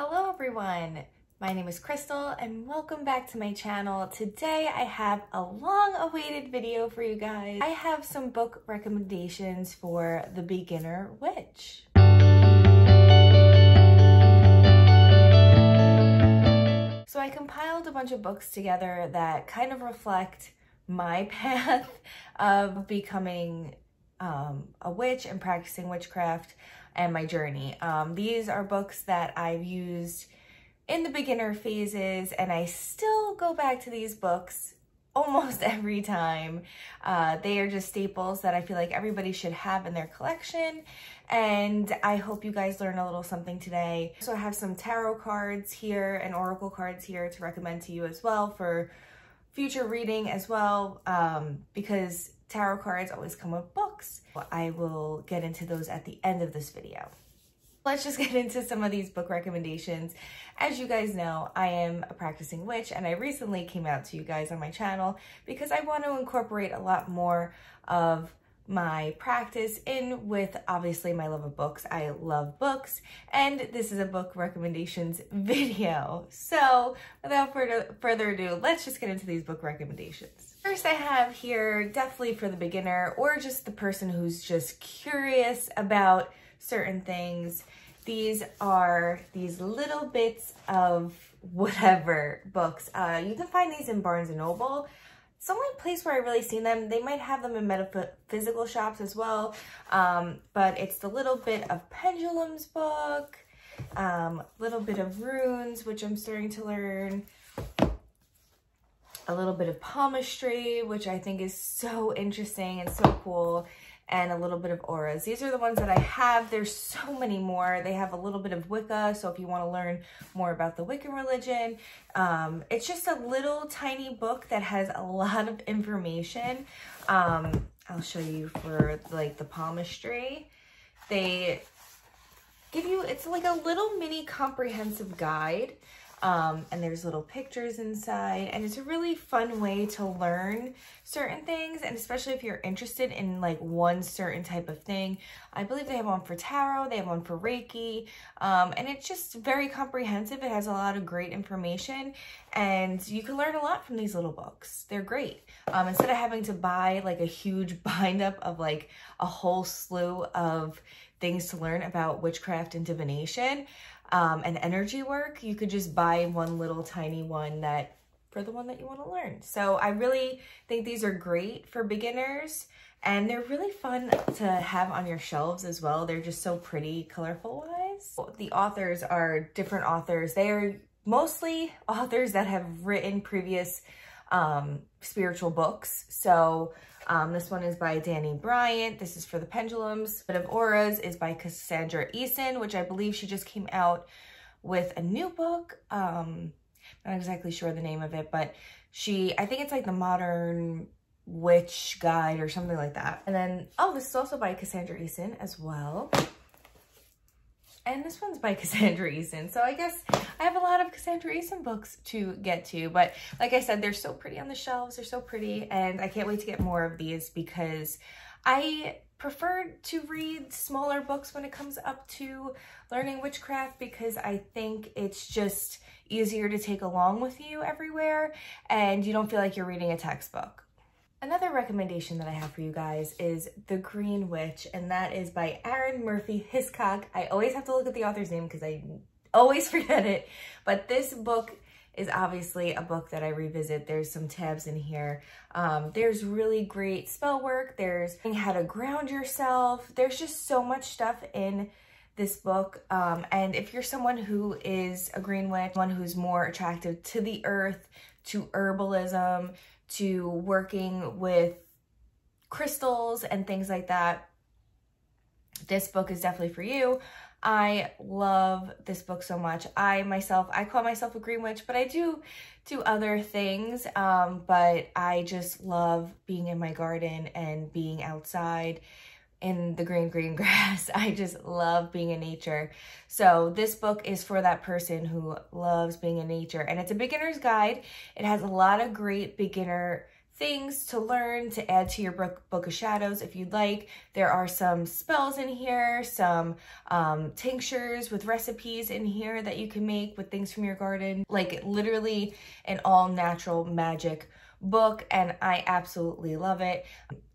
Hello everyone, my name is Crystal and welcome back to my channel. Today I have a long-awaited video for you guys. I have some book recommendations for the beginner witch. So I compiled a bunch of books together that kind of reflect my path of becoming a witch and practicing witchcraft and my journey. These are books that I've used in the beginner phases, and I still go back to these books almost every time. They are just staples that I feel like everybody should have in their collection, and I hope you guys learn a little something today. So I have some tarot cards here and oracle cards here to recommend to you as well for future reading as well, because tarot cards always come with books. I will get into those at the end of this video. Let's just get into some of these book recommendations. As you guys know, I am a practicing witch, and I recently came out to you guys on my channel because I want to incorporate a lot more of my practice in with obviously my love of books. I love books, and this is a book recommendations video. So without further ado, let's just get into these book recommendations. First I have here, definitely for the beginner or just the person who's just curious about certain things. These are these little bits of whatever books. You can find these in Barnes & Noble. It's the only place where I really seen them. They might have them in metaphysical shops as well, but it's the Little Bit of Pendulums book, Little Bit of Runes, which I'm starting to learn, a little bit of palmistry, which I think is so interesting and so cool, and a little bit of auras. These are the ones that I have. There's so many more. They have a little bit of Wicca, so if you want to learn more about the Wiccan religion, it's just a little tiny book that has a lot of information. I'll show you for like the palmistry. They give you, it's like a little mini comprehensive guide. And there's little pictures inside, and it's a really fun way to learn certain things, and especially if you're interested in like one certain type of thing. I believe they have one for tarot, they have one for Reiki, and it's just very comprehensive. It has a lot of great information, and you can learn a lot from these little books. They're great. Instead of having to buy like a huge bind up of like a whole slew of things to learn about witchcraft and divination, and energy work, you could just buy one little tiny one that for the one that you want to learn. So I really think these are great for beginners, and they're really fun to have on your shelves as well. They're just so pretty colorful wise. The authors are different authors. They are mostly authors that have written previous spiritual books. So this one is by Danny Bryant. This is for the Pendulums. Bit of Auras is by Cassandra Eason, which I believe she just came out with a new book. Not exactly sure the name of it, but I think it's like the Modern Witch Guide or something like that. And then, oh, this is also by Cassandra Eason as well. And this one's by Cassandra Eason. So I guess I have a lot of Cassandra Eason books to get to. But like I said, they're so pretty on the shelves. They're so pretty. And I can't wait to get more of these because I prefer to read smaller books when it comes up to learning witchcraft, because I think it's just easier to take along with you everywhere and you don't feel like you're reading a textbook. Another recommendation that I have for you guys is The Green Witch, and that is by Aaron Murphy Hiscock. I always have to look at the author's name because I always forget it, but this book is obviously a book that I revisit. There's some tabs in here. There's really great spell work. There's how to ground yourself. There's just so much stuff in this book. And if you're someone who is a green witch, one who's more attracted to the earth, to herbalism, to working with crystals and things like that, this book is definitely for you. I love this book so much. I call myself a green witch, but I do other things. But I just love being in my garden and being outside in the green grass. I just love being in nature. So this book is for that person who loves being in nature, and it's a beginner's guide. It has a lot of great beginner things to learn to add to your Book of Shadows if you'd like. There are some spells in here, some tinctures with recipes in here that you can make with things from your garden. Like literally an all natural magic book, and I absolutely love it.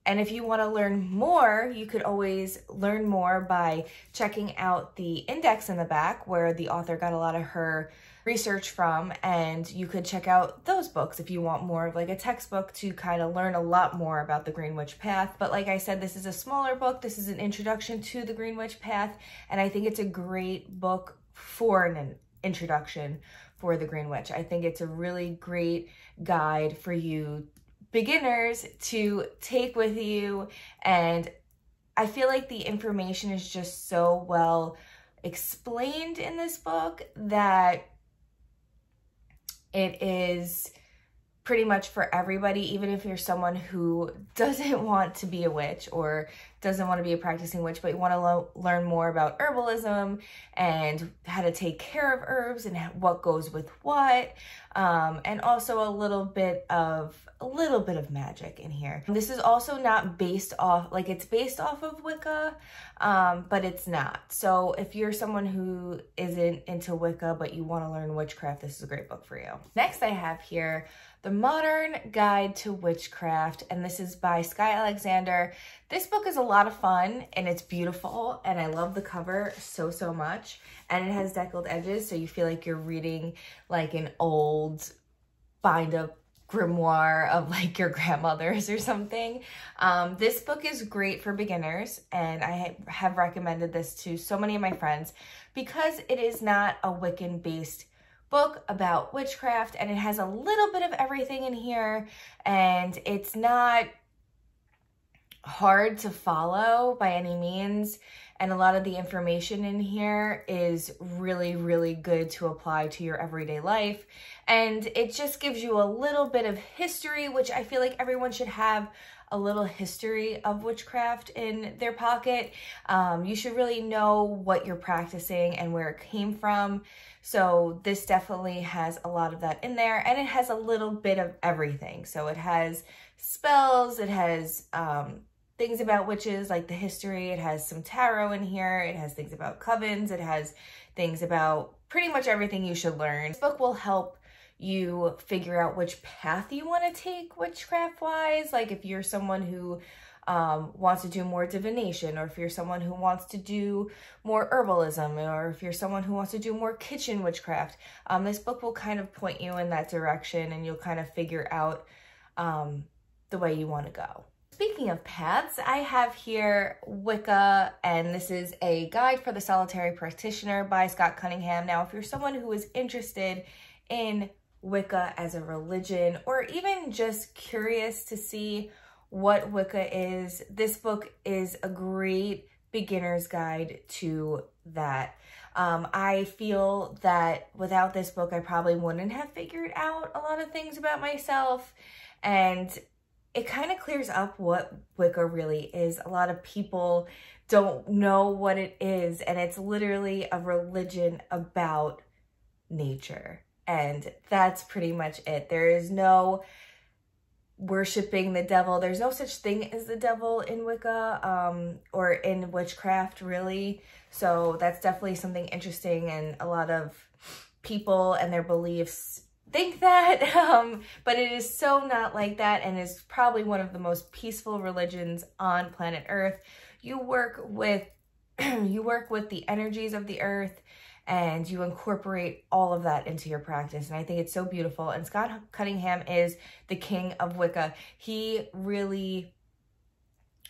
And if you want to learn more, you could always learn more by checking out the index in the back where the author got a lot of her research from, and you could check out those books if you want more of like a textbook to kind of learn a lot more about the Green Witch path. But like I said, this is a smaller book. This is an introduction to the Green Witch path, and I think it's a great book for an introduction for the Green Witch. I think it's a really great guide for you beginners to take with you, and I feel like the information is just so well explained in this book that it is pretty much for everybody, even if you're someone who doesn't want to be a witch or doesn't want to be a practicing witch, but you want to learn more about herbalism and how to take care of herbs and what goes with what, and also a little bit of magic in here. This is also not based off, like it's based off of Wicca, but it's not. So if you're someone who isn't into Wicca but you want to learn witchcraft, this is a great book for you. Next I have here The Modern Guide to Witchcraft, and this is by Sky Alexander. This book is a lot of fun and it's beautiful, and I love the cover so much, and it has deckled edges so you feel like you're reading like an old bind up grimoire of like your grandmother's or something. This book is great for beginners, and I have recommended this to so many of my friends because it is not a Wiccan based book about witchcraft, and it has a little bit of everything in here, and it's not hard to follow by any means, and a lot of the information in here is really good to apply to your everyday life, and it just gives you a little bit of history, which I feel like everyone should have a little history of witchcraft in their pocket. You should really know what you're practicing and where it came from. So this definitely has a lot of that in there, and it has a little bit of everything. So it has spells, it has things about witches, like the history, it has some tarot in here, it has things about covens, it has things about pretty much everything you should learn. This book will help you figure out which path you want to take witchcraft wise, like if you're someone who wants to do more divination, or if you're someone who wants to do more herbalism, or if you're someone who wants to do more kitchen witchcraft. This book will kind of point you in that direction, and you'll kind of figure out the way you want to go. Speaking of paths, I have here Wicca, and this is a guide for the solitary practitioner by Scott Cunningham. Now, if you're someone who is interested in Wicca as a religion, or even just curious to see what Wicca is, this book is a great beginner's guide to that. I feel that without this book, I probably wouldn't have figured out a lot of things about myself, and it kind of clears up what Wicca really is. A lot of people don't know what it is, and it's literally a religion about nature. And that's pretty much it. There is no worshiping the devil. There's no such thing as the devil in Wicca, or in witchcraft, really. So that's definitely something interesting, and a lot of people and their beliefs think that, but it is so not like that, and is probably one of the most peaceful religions on planet Earth. You work with the energies of the earth, and you incorporate all of that into your practice. And I think it's so beautiful. And Scott Cunningham is the king of Wicca. He really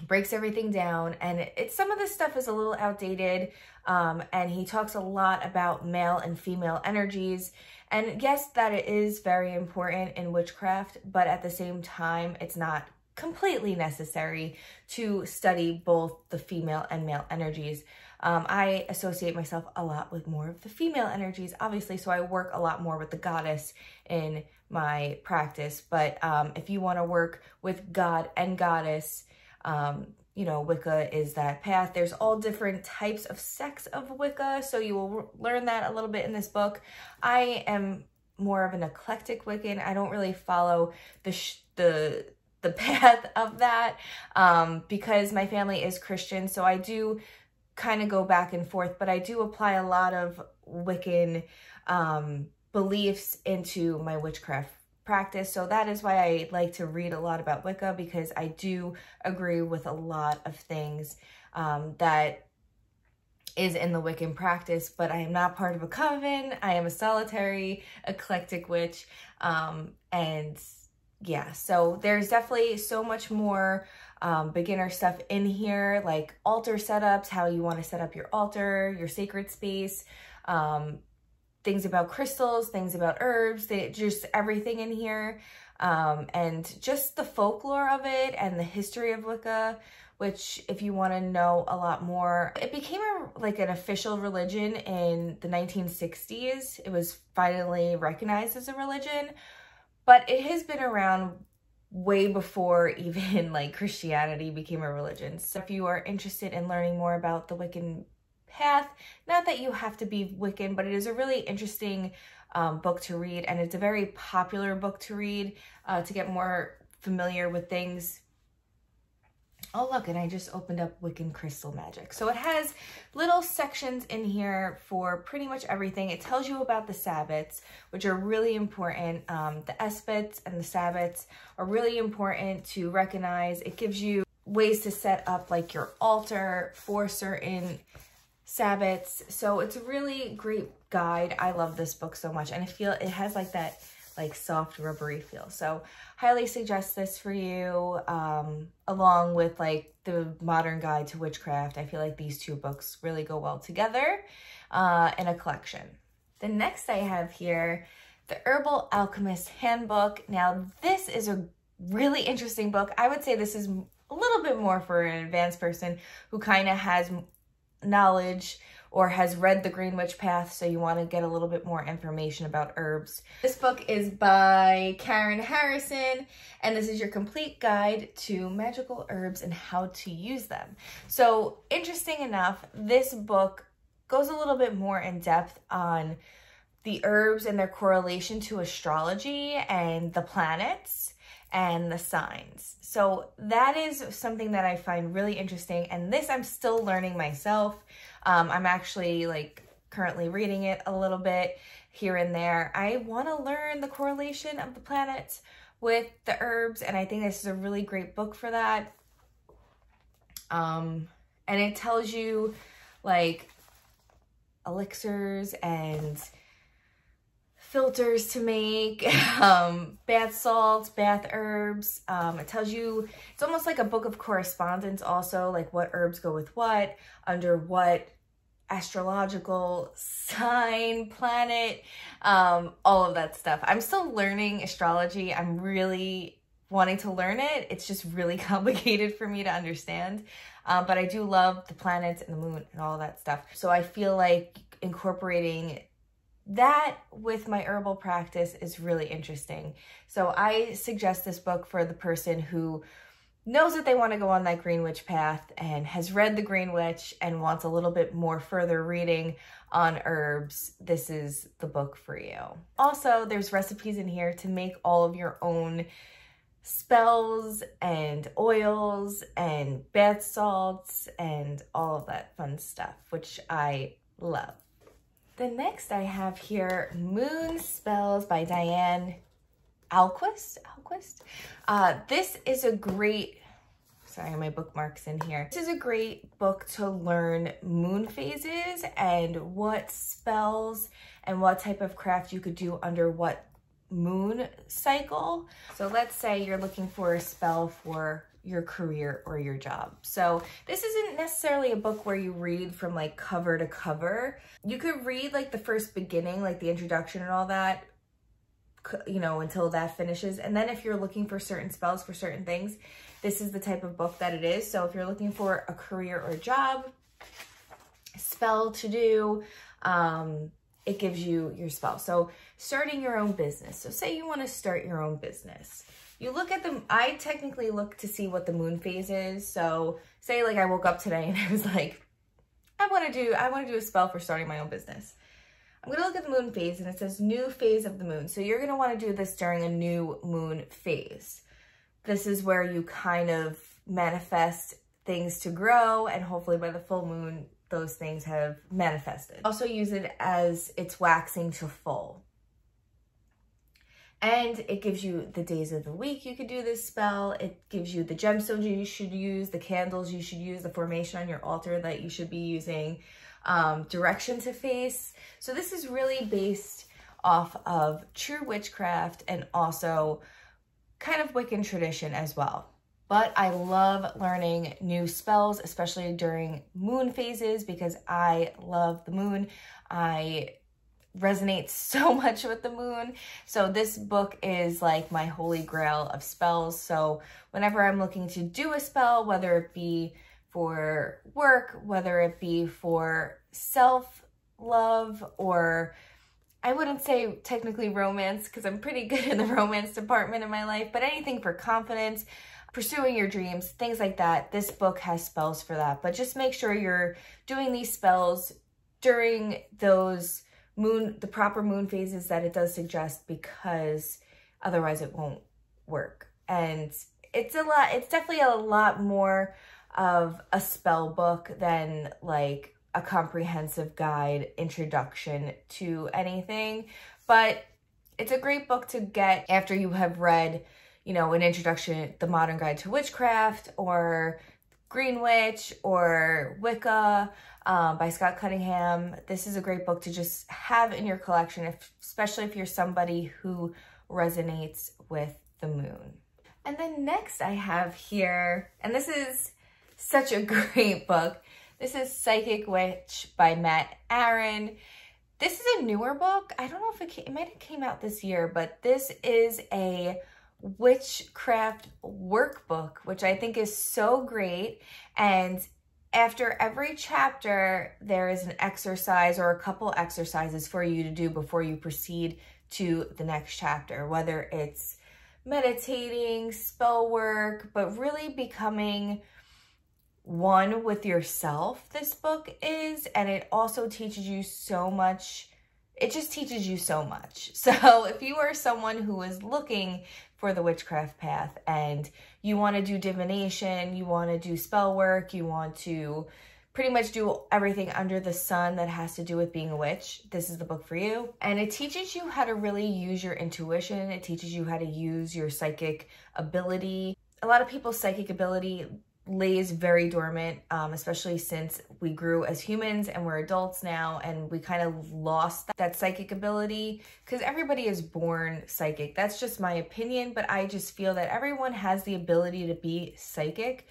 breaks everything down, and some of this stuff is a little outdated, and he talks a lot about male and female energies. And yes, that it is very important in witchcraft, but at the same time, it's not completely necessary to study both the female and male energies. I associate myself a lot with more of the female energies, obviously, so I work a lot more with the goddess in my practice. But if you want to work with God and goddess, you know, Wicca is that path. There's all different types of sects of Wicca, so you will learn that a little bit in this book. I am more of an eclectic Wiccan. I don't really follow the the path of that, because my family is Christian. So I do kind of go back and forth, but I do apply a lot of Wiccan beliefs into my witchcraft practice. So that is why I like to read a lot about Wicca, because I do agree with a lot of things that is in the Wiccan practice, but I am not part of a coven. I am a solitary, eclectic witch. And yeah, so there's definitely so much more beginner stuff in here, like altar setups, how you want to set up your altar, your sacred space, things about crystals, things about herbs, just everything in here. And just the folklore of it and the history of Wicca, which if you want to know a lot more, it became like an official religion in the 1960s. It was finally recognized as a religion, but it has been around way before even like Christianity became a religion. So if you are interested in learning more about the Wiccan path, not that you have to be Wiccan, but it is a really interesting book to read, and it's a very popular book to read to get more familiar with things. Oh look, and I just opened up Wiccan Crystal Magic. So it has little sections in here for pretty much everything. It tells you about the Sabbats, which are really important. The Esbats and the Sabbats are really important to recognize. It gives you ways to set up like your altar for certain Sabbats. So it's a really great guide. I love this book so much, and I feel it has like that like soft rubbery feel. So highly suggest this for you, along with like the Modern Guide to Witchcraft. I feel like these two books really go well together in a collection. The next I have here, the Herbal Alchemist Handbook. Now this is a really interesting book. I would say this is a little bit more for an advanced person who kind of has knowledge or has read The Green Witch Path, so you want to get a little bit more information about herbs. This book is by Karen Harrison, and this is your complete guide to magical herbs and how to use them. So interesting enough, this book goes a little bit more in depth on the herbs and their correlation to astrology and the planets and the signs. So that is something that I find really interesting, and this I'm still learning myself. I'm actually like currently reading it a little bit here and there. I want to learn the correlation of the planets with the herbs, and I think this is a really great book for that. And it tells you like elixirs and filters to make, bath salts, bath herbs. It tells you, it's almost like a book of correspondence also, like what herbs go with what, under what astrological sign, planet, all of that stuff. I'm still learning astrology. I'm really wanting to learn it. It's just really complicated for me to understand. But I do love the planets and the moon and all that stuff. So I feel like incorporating that with my herbal practice is really interesting. So I suggest this book for the person who knows that they want to go on that Green Witch path and has read The Green Witch and wants a little bit more further reading on herbs. This is the book for you. Also, there's recipes in here to make all of your own spells and oils and bath salts and all of that fun stuff, which I love. The next I have here, Moon Spells by Diane Alquist. This is a great, sorry, my bookmark's in here. This is a great book to learn moon phases and what spells and what type of craft you could do under what moon cycle. So let's say you're looking for a spell for your career or your job. So this isn't necessarily a book where you read from like cover to cover. You could read like the first beginning, like the introduction and all that, you know, until that finishes. And then if you're looking for certain spells for certain things, this is the type of book that it is. So if you're looking for a career or job spell to do, it gives you your spell. So starting your own business. So say you want to start your own business. You look at them, I technically look to see what the moon phase is. So say like I woke up today and I was like, I want to do a spell for starting my own business. I'm going to look at the moon phase and it says new phase of the moon. So you're going to want to do this during a new moon phase. This is where you kind of manifest things to grow, and hopefully by the full moon, those things have manifested. Also use it as it's waxing to full. And it gives you the days of the week you could do this spell. It gives you the gemstones you should use, the candles you should use, the formation on your altar that you should be using, direction to face. So this is really based off of true witchcraft and also kind of Wiccan tradition as well. But I love learning new spells, especially during moon phases, because I love the moon. I resonate so much with the moon. So this book is like my holy grail of spells. So whenever I'm looking to do a spell, whether it be for work, whether it be for self-love, or I wouldn't say technically romance because I'm pretty good in the romance department in my life, but anything for confidence, pursuing your dreams, things like that, this book has spells for that. But just make sure you're doing these spells during those the proper moon phases that it does suggest, because otherwise it won't work. And it's definitely a lot more of a spell book than like a comprehensive guide introduction to anything. But it's a great book to get after you have read, you know, an introduction, The Modern Guide to Witchcraft, or Green Witch, or Wicca by Scott Cunningham. This is a great book to just have in your collection, especially if you're somebody who resonates with the moon. And then next I have here, and this is such a great book. This is Psychic Witch by Matt Aaron. This is a newer book. I don't know if it might have came out this year, but this is a witchcraft workbook, which I think is so great. And after every chapter, there is an exercise or a couple exercises for you to do before you proceed to the next chapter, whether it's meditating, spell work, but really becoming one with yourself, this book is. And it also teaches you so much. It just teaches you so much. So if you are someone who is looking for the witchcraft path and you want to do divination, you want to do spell work, you want to pretty much do everything under the sun that has to do with being a witch, this is the book for you. And it teaches you how to really use your intuition. It teaches you how to use your psychic ability. A lot of people's psychic ability lays very dormant, especially since we grew as humans and we're adults now, and we kind of lost that psychic ability, because everybody is born psychic. That's just my opinion, but I just feel that everyone has the ability to be psychic.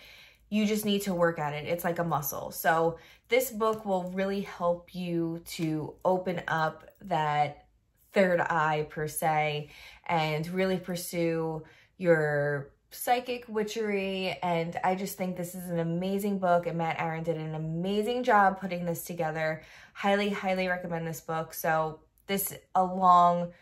You just need to work at it. It's like a muscle. So this book will really help you to open up that third eye per se, and really pursue your psychic witchery. And I just think this is an amazing book, and Matt Aaron did an amazing job putting this together. Highly, highly recommend this book. So this, along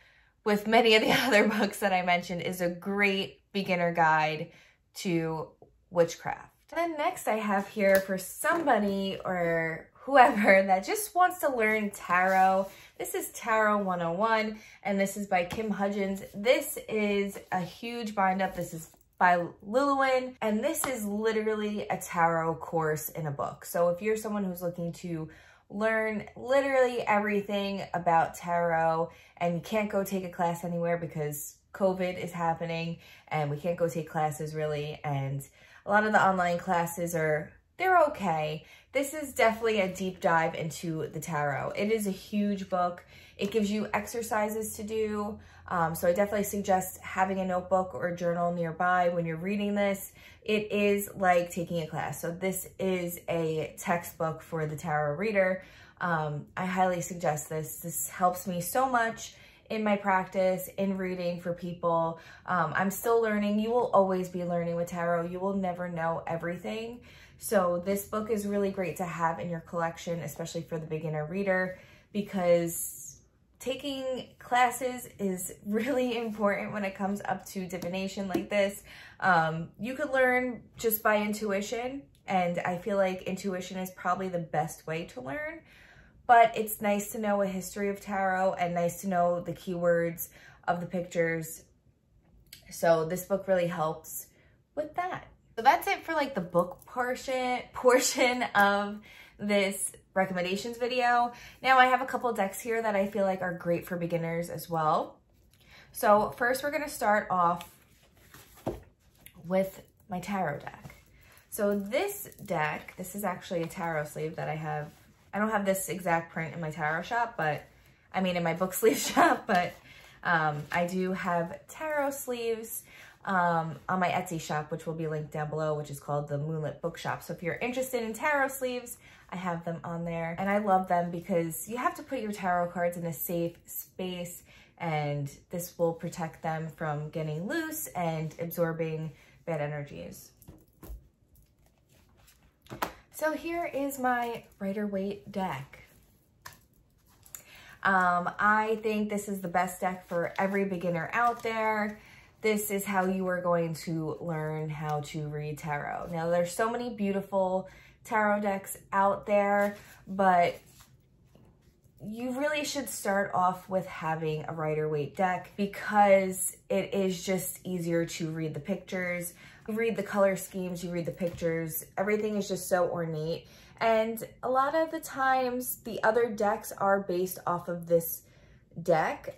with many of the other books that I mentioned, is a great beginner guide to witchcraft. And then next I have here, for somebody or whoever that just wants to learn tarot, this is Tarot 101, and this is by Kim Hudgens. This is a huge bind up. This is by Lilwin, and this is literally a tarot course in a book. So if you're someone who's looking to learn literally everything about tarot, and you can't go take a class anywhere because COVID is happening and we can't go take classes really, and a lot of the online classes they're okay, this is definitely a deep dive into the tarot. It is a huge book. It gives you exercises to do. So I definitely suggest having a notebook or a journal nearby when you're reading this. It is like taking a class. So this is a textbook for the tarot reader. I highly suggest this. This helps me so much in my practice, in reading for people. I'm still learning. You will always be learning with tarot. You will never know everything. So this book is really great to have in your collection, especially for the beginner reader, because taking classes is really important when it comes up to divination like this. You could learn just by intuition, and I feel like intuition is probably the best way to learn, but it's nice to know a history of tarot and nice to know the keywords of the pictures. So this book really helps with that. So that's it for like the book portion of this recommendations video. Now I have a couple decks here that I feel like are great for beginners as well. So first we're going to start off with my tarot deck. So this deck, this is actually a tarot sleeve that I have. I don't have this exact print in my tarot shop, but I mean in my book sleeve shop, but I do have tarot sleeves on my Etsy shop, which will be linked down below, which is called the MoonLitBookShop. So if you're interested in tarot sleeves, I have them on there. And I love them because you have to put your tarot cards in a safe space, and this will protect them from getting loose and absorbing bad energies. So here is my Rider-Waite deck. I think this is the best deck for every beginner out there. This is how you are going to learn how to read tarot. Now, there's so many beautiful tarot decks out there, but you really should start off with having a Rider-Waite deck because it is just easier to read the pictures. You read the color schemes, you read the pictures, everything is just so ornate. And a lot of the times the other decks are based off of this deck.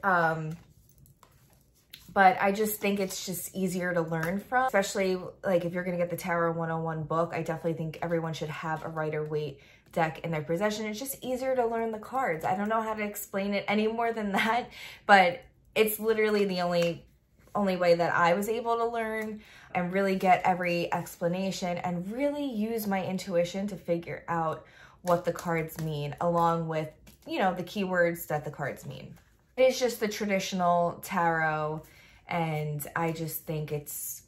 But I just think it's just easier to learn from, especially like if you're gonna get the Tarot 101 book. I definitely think everyone should have a Rider-Waite deck in their possession. It's just easier to learn the cards. I don't know how to explain it any more than that, but it's literally the only way that I was able to learn and really get every explanation and really use my intuition to figure out what the cards mean, along with, you know, the keywords that the cards mean. It's just the traditional tarot, and I just think it's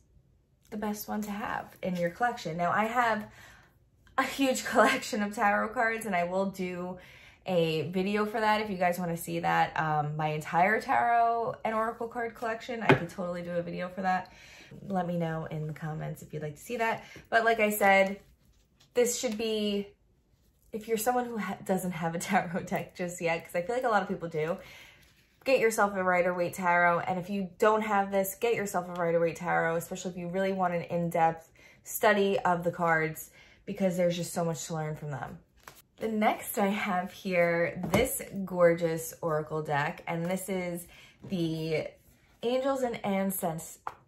the best one to have in your collection. Now, I have a huge collection of tarot cards, and I will do a video for that if you guys want to see that. My entire tarot and oracle card collection, I could totally do a video for that. Let me know in the comments if you'd like to see that. But like I said, this should be, if you're someone who doesn't have a tarot deck just yet, because I feel like a lot of people do, get yourself a Rider-Waite tarot. And if you don't have this, get yourself a Rider-Waite tarot, especially if you really want an in-depth study of the cards, because there's just so much to learn from them. The next I have here, this gorgeous oracle deck, and this is the Angels and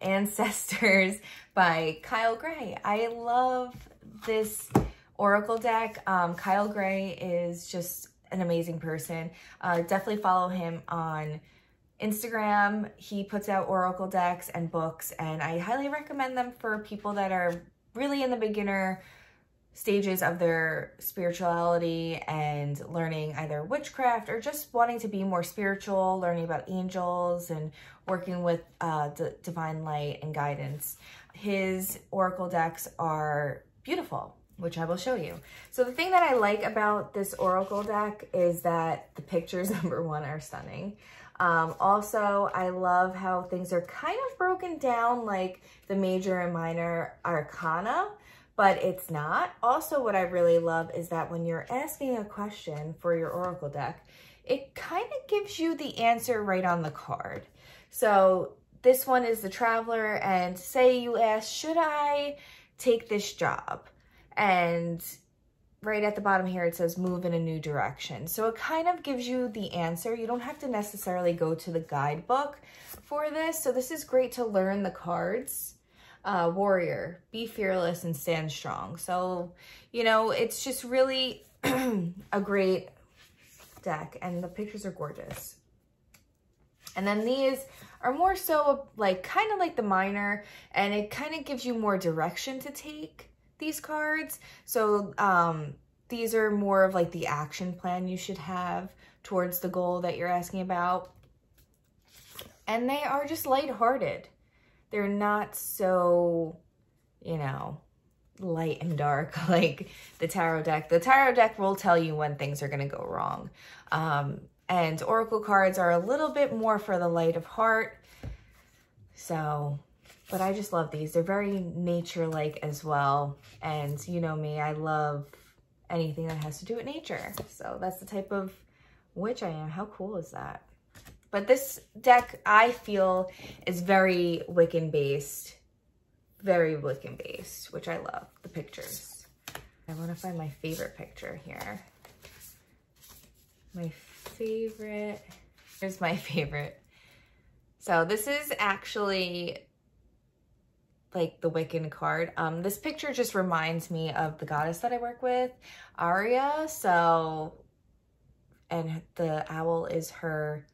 Ancestors by Kyle Gray. I love this oracle deck. Kyle Gray is just an amazing person. Definitely follow him on Instagram. He puts out oracle decks and books, and I highly recommend them for people that are really in the beginner stages of their spirituality and learning either witchcraft or just wanting to be more spiritual, learning about angels and working with divine light and guidance. His oracle decks are beautiful, which I will show you. So the thing that I like about this oracle deck is that the pictures, number one, are stunning. Also, I love how things are kind of broken down like the major and minor arcana, but it's not. Also, what I really love is that when you're asking a question for your oracle deck, it kind of gives you the answer right on the card. So this one is the Traveler, and say you ask, should I take this job? And right at the bottom here, it says move in a new direction. So it kind of gives you the answer. You don't have to necessarily go to the guidebook for this. So this is great to learn the cards. Warrior, be fearless and stand strong. So, you know, it's just really a great deck, and the pictures are gorgeous. And then these are more so like kind of like the minor, and it kind of gives you more direction to take these cards. So these are more of like the action plan you should have towards the goal that you're asking about. And they are just lighthearted. They're not so, you know, light and dark like the tarot deck. The tarot deck will tell you when things are going to go wrong. And oracle cards are a little bit more for the light of heart. So, but I just love these. They're very nature-like as well. And you know me, I love anything that has to do with nature. So that's the type of witch I am. How cool is that? But this deck, I feel, is very Wiccan based very Wiccan based, which I love, the pictures. I want to find my favorite picture here. My favorite, here's my favorite. So this is actually like the Wiccan card. This picture just reminds me of the goddess that I work with, Aria. So, and the owl is her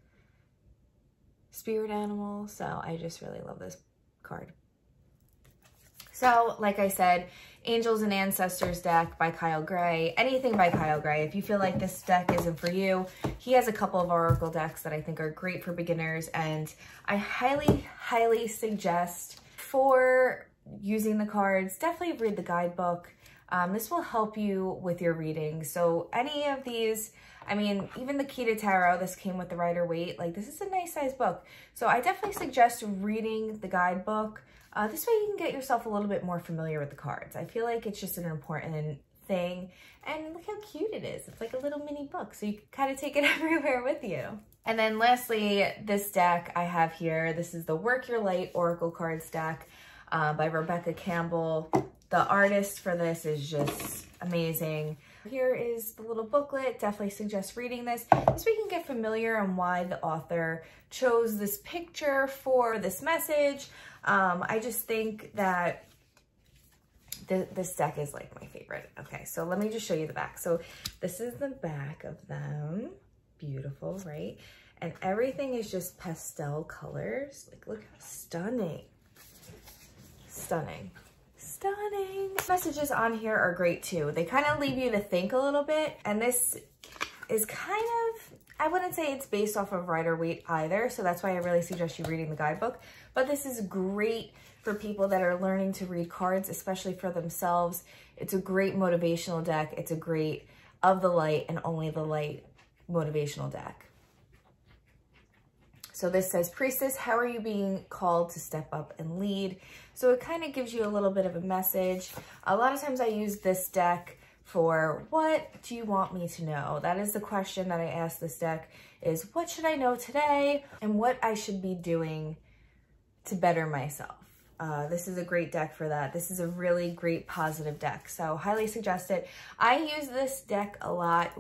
spirit animal. So I just really love this card. So, like I said, Angels and Ancestors deck by Kyle Gray. Anything by Kyle Gray. If you feel like this deck isn't for you, he has a couple of oracle decks that I think are great for beginners, and I highly, highly suggest for using the cards, definitely read the guidebook. This will help you with your reading. So any of these, I mean, even the Key to Tarot, this came with the Rider-Waite. Like, this is a nice size book. So I definitely suggest reading the guidebook. This way you can get yourself a little bit more familiar with the cards. I feel like it's just an important thing. And look how cute it is. It's like a little mini book, so you can kind of take it everywhere with you. And then lastly, this deck I have here, this is the Work Your Light Oracle Cards deck by Rebecca Campbell. The artist for this is just amazing. Here is the little booklet. Definitely suggest reading this. This way you can get familiar on why the author chose this picture for this message. I just think that this deck is like my favorite. Okay, so let me just show you the back. So this is the back of them. Beautiful, right? And everything is just pastel colors. Like, look how stunning. Stunning. Stunning. Messages on here are great too. They kind of leave you to think a little bit. And this is kind of, I wouldn't say it's based off of Rider-Waite either. So that's why I really suggest you reading the guidebook. But this is great for people that are learning to read cards, especially for themselves. It's a great motivational deck. It's a great of the light and only the light motivational deck. So this says, Priestess, how are you being called to step up and lead? So it kind of gives you a little bit of a message. A lot of times I use this deck for, what do you want me to know? That is the question that I ask this deck, is what should I know today and what I should be doing to better myself. This is a great deck for that. This is a really great positive deck. So highly suggest it. I use this deck a lot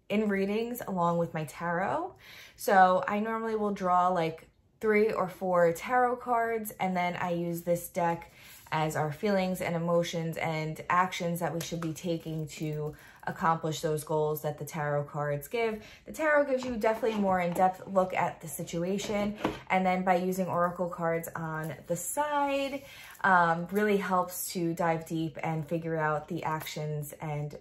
in readings along with my tarot. So I normally will draw like 3 or 4 tarot cards, and then I use this deck as our feelings and emotions and actions that we should be taking to accomplish those goals that the tarot cards give. The tarot gives you definitely a more in-depth look at the situation, and then by using oracle cards on the side, really helps to dive deep and figure out the actions and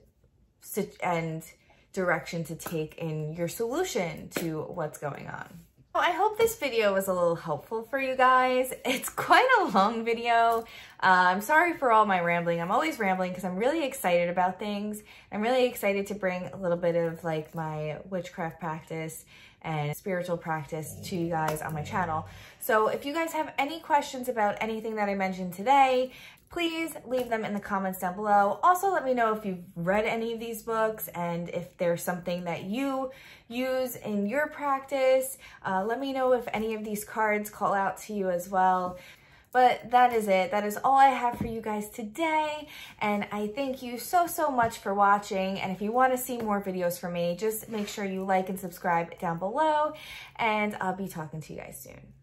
direction to take in your solution to what's going on. Well, I hope this video was a little helpful for you guys. It's quite a long video. I'm sorry for all my rambling. I'm always rambling because I'm really excited about things. I'm really excited to bring a little bit of like my witchcraft practice and spiritual practice to you guys on my channel. So if you guys have any questions about anything that I mentioned today, please leave them in the comments down below. Also, let me know if you've read any of these books and if there's something that you use in your practice. Let me know if any of these cards call out to you as well. But that is it. That is all I have for you guys today. And I thank you so, so much for watching. And if you want to see more videos from me, just make sure you like and subscribe down below. And I'll be talking to you guys soon.